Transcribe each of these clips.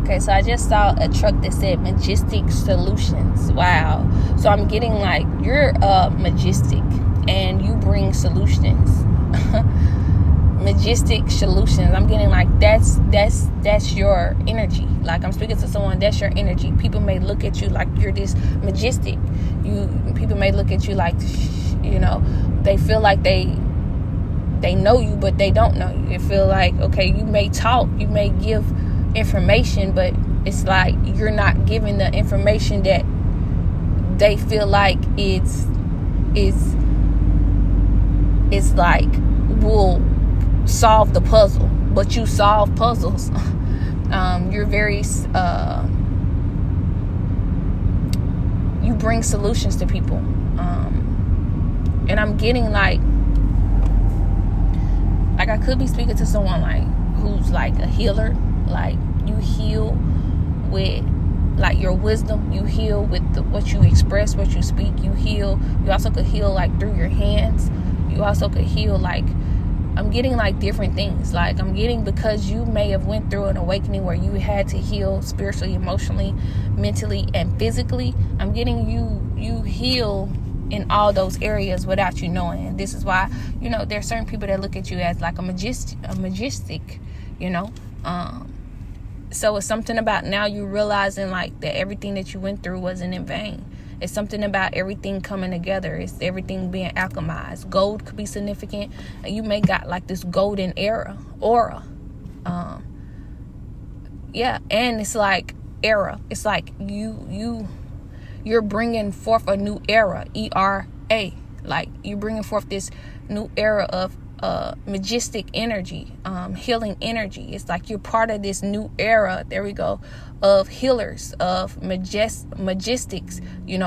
Okay, so I just saw a truck that said Majestic Solutions. Wow. So I'm getting like, you're Majestic and you bring solutions. Majestic Solutions. I'm getting like, that's your energy. Like, I'm speaking to someone, that's your energy. People may look at you like you're this majestic. People may look at you like, they feel like they know you, but they don't know you. It feel like, okay, you may talk, you may give information, but it's like you're not giving the information that they feel like it's like will solve the puzzle. But you solve puzzles. You're very you bring solutions to people, and I'm getting like I could be speaking to someone like who's like a healer. Like, you heal with like your wisdom. You heal with what you express, what you speak. You heal. You also could heal like through your hands. You also could heal like, I'm getting like different things. Like, I'm getting, because you may have went through an awakening where you had to heal spiritually, emotionally, mentally, and physically. I'm getting you heal in all those areas without you knowing. And this is why, there's certain people that look at you as like a majestic, so it's something about now you realizing like that everything that you went through wasn't in vain. It's something about everything coming together. It's everything being alchemized. Gold could be significant. You may got like this golden aura. Yeah, and it's like era. It's like you're bringing forth a new era. ERA. Like, you're bringing forth this new era of majestic energy, healing energy. It's like you're part of this new era, there we go, of healers, of majestics,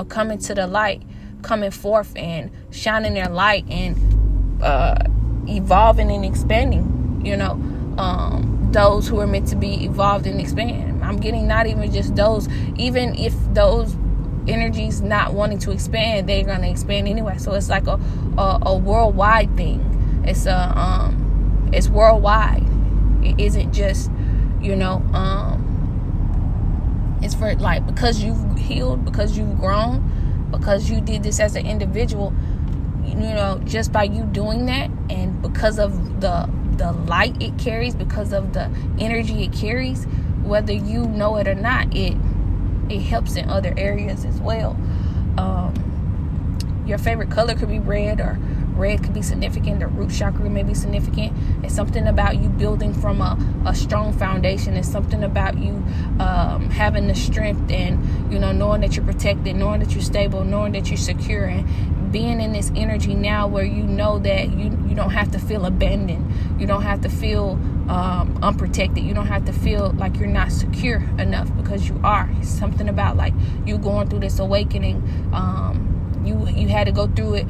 coming to the light, coming forth and shining their light and evolving and expanding, those who are meant to be evolved and expand. I'm getting not even just those, even if those energies not wanting to expand, they're going to expand anyway. So it's like a worldwide thing. It's worldwide. It isn't just, it's for like, because you've healed, because you've grown, because you did this as an individual, just by you doing that, and because of the light it carries, because of the energy it carries, whether you know it or not, it helps in other areas as well. Your favorite color could be red, or red could be significant. The root chakra may be significant. It's something about you building from a strong foundation. It's something about you having the strength and, knowing that you're protected, knowing that you're stable, knowing that you're secure, and being in this energy now where you know that you don't have to feel abandoned. You don't have to feel unprotected. You don't have to feel like you're not secure enough, because you are. It's something about like you going through this awakening. You had to go through it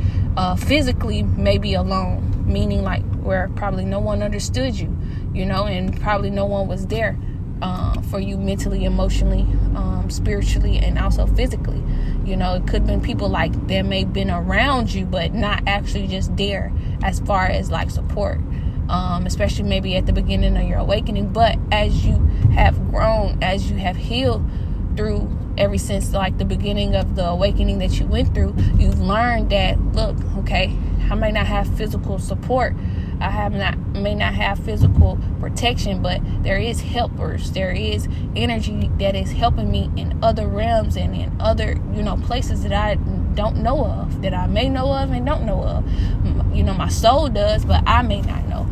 physically, maybe alone, meaning like where probably no one understood you, and probably no one was there for you mentally, emotionally, spiritually, and also physically. It could have been people like that may have been around you, but not actually just there as far as like support, especially maybe at the beginning of your awakening. But as you have grown, as you have healed through ever since like the beginning of the awakening that you went through, you've learned that, look, okay, I may not have physical support, may not have physical protection, but there is helpers, there is energy that is helping me in other realms and in other places that I don't know of, that I may know of and don't know of. My soul does, but I may not know.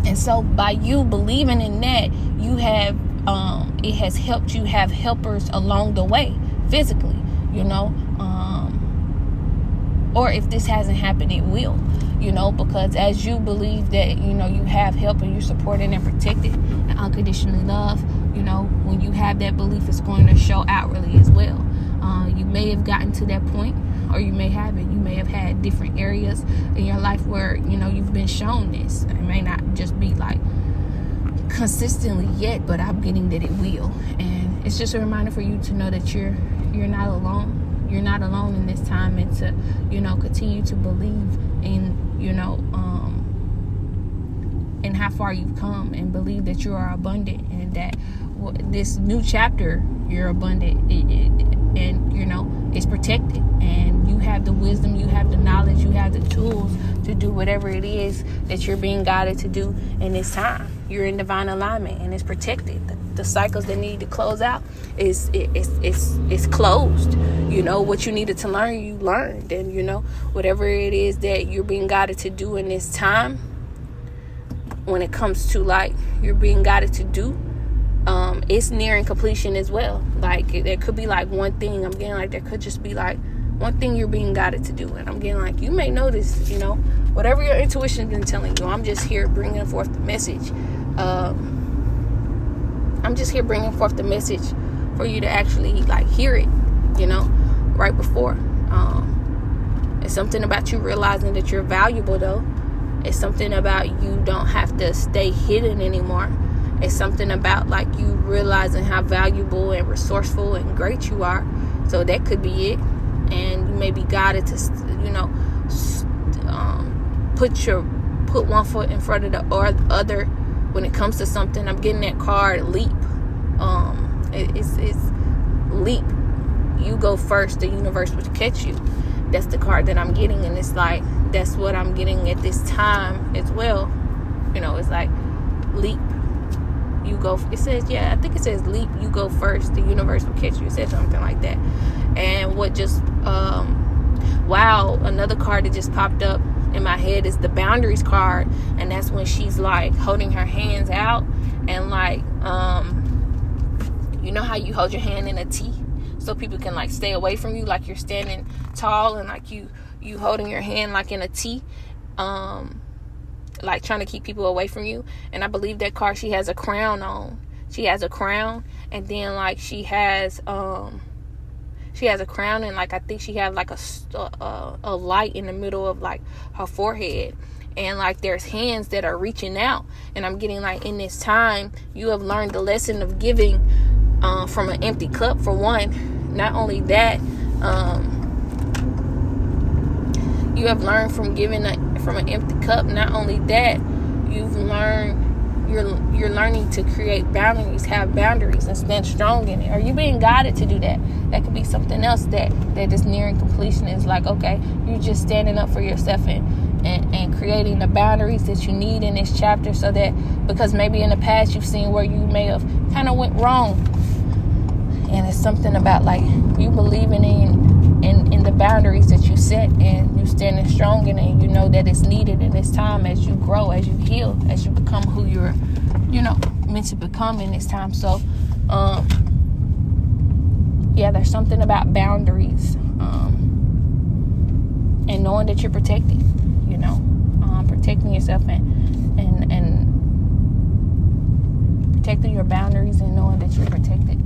And so by you believing in that, you have it has helped you have helpers along the way physically, or if this hasn't happened, it will, because as you believe that, you have help and you're supported and protected and unconditionally loved, when you have that belief, it's going to show outwardly as well. You may have gotten to that point, or you may haven't. You may have had different areas in your life where, you've been shown this. It may not just be like consistently yet, but I'm getting that it will. And it's just a reminder for you to know that you're not alone. You're not alone in this time, and to continue to believe in in how far you've come, and believe that you are abundant, and that this new chapter, you're abundant, and you know it's protected, and you have the wisdom, you have the knowledge, you have the tools to do whatever it is that you're being guided to do in this time. You're in divine alignment, and it's protected. The cycles that need to close out is closed. You know what you needed to learn, you learned, and you know whatever it is that you're being guided to do in this time. When it comes to like you're being guided to do, it's nearing completion as well. Like there could be like one thing, I'm getting like there could just be like one thing you're being guided to do, and I'm getting like you may notice, you know, whatever your intuition's been telling you. I'm just here bringing forth the message. I'm just here bringing forth the message for you to actually like hear it, you know, right before. It's something about you realizing that you're valuable, though. It's something about you don't have to stay hidden anymore. It's something about like you realizing how valuable and resourceful and great you are. So that could be it. And you may be guided to, you know, put one foot in front of the other when it comes to something. I'm getting that card, leap. It's leap. You go first, the universe will catch you. That's the card that I'm getting, and it's like that's what I'm getting at this time as well. You know, it's like leap. You go. It says, I think it says leap. You go first, the universe will catch you. It said something like that. And what just another card that just popped up in my head is the boundaries card, and that's when she's like holding her hands out, and like you know how you hold your hand in a T so people can like stay away from you, like you're standing tall, and like you holding your hand like in a T, like trying to keep people away from you. And I believe that card, she has a crown on. She has a crown, and then like she has a crown, and like I think she has like a light in the middle of like her forehead, and like there's hands that are reaching out. And I'm getting like in this time you have learned the lesson of giving from an empty cup, for one. Not only that, you have learned from giving from an empty cup. Not only that, you've learned you're learning to create boundaries, have boundaries, and stand strong in it. Are you being guided to do that? That could be something else that is nearing completion. Is like, okay, you're just standing up for yourself and creating the boundaries that you need in this chapter, so that, because maybe in the past you've seen where you may have kind of went wrong, and it's something about like you believing in the boundaries that you set, and you standing strong in it, and you know that it's needed in this time as you grow, as you heal, as you become who you're, you know, meant to become in this time. So there's something about boundaries, and knowing that you're protected, you know, protecting yourself and protecting your boundaries, and knowing that you're protected.